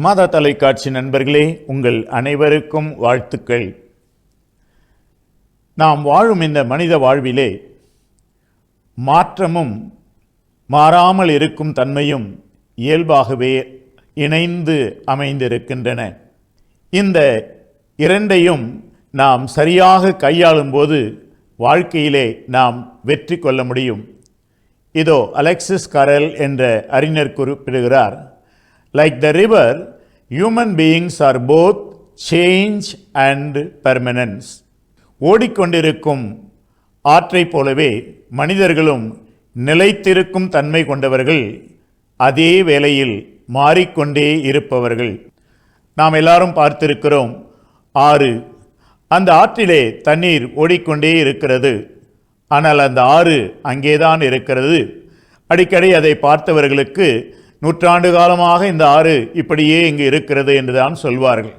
மாதா தொலைக்காட்சி நண்பர்களே, உங்கள் அனைவருக்கும் வாழ்த்துக்கள். நாம் வாழும் இந்த மனித வாழ்விலே மாற்றமும் மாறாமல் இருக்கும் தன்மையும் இயல்பாகவே இணைந்து அமைந்திருக்கின்றன. இந்த இரண்டையும் நாம் சரியாக கையாளும் போது வாழ்க்கையிலே நாம் வெற்றி கொள்ள முடியும். இதோ அலெக்சிஸ் கரெல் என்ற அறிஞர் குறிப்பிடுகிறார், like the river, human beings are both change and permanence. ஓடிக்கொண்டிருக்கும் ஆற்றைப் போலவே மனிதர்களும் நிலைத்திருக்கும் தன்மை கொண்டவர்கள், அதே வேளையில் மாறிக்கொண்டே இருப்பவர்கள். நாம் எல்லாரும் பார்த்திருக்கிறோம் ஆறு. அந்த ஆற்றிலே தண்ணீர் ஓடிக்கொண்டே இருக்கிறது, ஆனால் அந்த ஆறு அங்கேதான் இருக்கிறது. அடிக்கடி அதை பார்த்தவர்களுக்கு நூற்றாண்டு காலமாக இந்த ஆறு இப்படியே இங்கு இருக்கிறது என்றுதான் சொல்வார்கள்.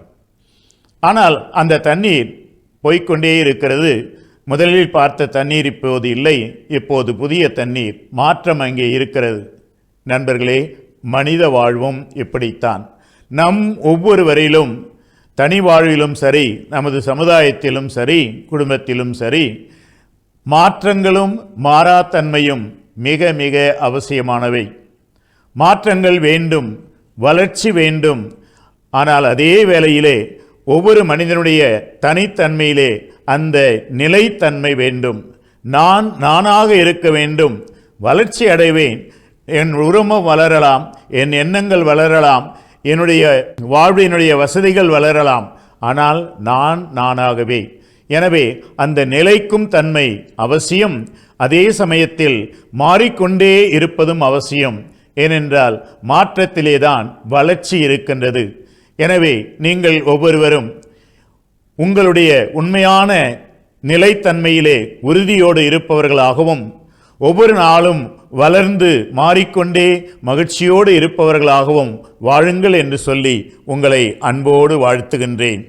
ஆனால் அந்த தண்ணீர் போய்கொண்டே இருக்கிறது. முதலில் பார்த்த தண்ணீர் இப்போது இல்லை, இப்போது புதிய தண்ணீர், மாற்றம் அங்கே இருக்கிறது. நண்பர்களே, மனித வாழ்வும் இப்படித்தான். நம் ஒவ்வொருவரிலும், தனி வாழ்விலும் சரி, நமது சமுதாயத்திலும் சரி, குடும்பத்திலும் சரி, மாற்றங்களும் மாறாத்தன்மையும் மிக மிக அவசியமானவை. மாற்றங்கள் வேண்டும், வளர்ச்சி வேண்டும். ஆனால் அதே வேளையிலே ஒவ்வொரு மனிதனுடைய தனித்தன்மையிலே அந்த நிலைத்தன்மை வேண்டும். நான் நானாக இருக்க வேண்டும், வளர்ச்சி அடைவேன். என் உருவம் வளரலாம், என் எண்ணங்கள் வளரலாம், என்னுடைய வாழ்வினுடைய வசதிகள் வளரலாம், ஆனால் நான் நானாகவே. எனவே அந்த நிலைக்கும் தன்மை அவசியம். அதே சமயத்தில் மாறிக்கொண்டே இருப்பதும் அவசியம். ஏனென்றால் மாற்றத்திலேதான் வளர்ச்சி இருக்கின்றது. எனவே நீங்கள் ஒவ்வொருவரும் உங்களுடைய உண்மையான நிலைத்தன்மையிலே உறுதியோடு இருப்பவர்களாகவும், ஒவ்வொரு நாளும் வளர்ந்து மாறிக்கொண்டே மகிழ்ச்சியோடு இருப்பவர்களாகவும் வாழுங்கள் என்று சொல்லி உங்களை அன்போடு வாழ்த்துகின்றேன்.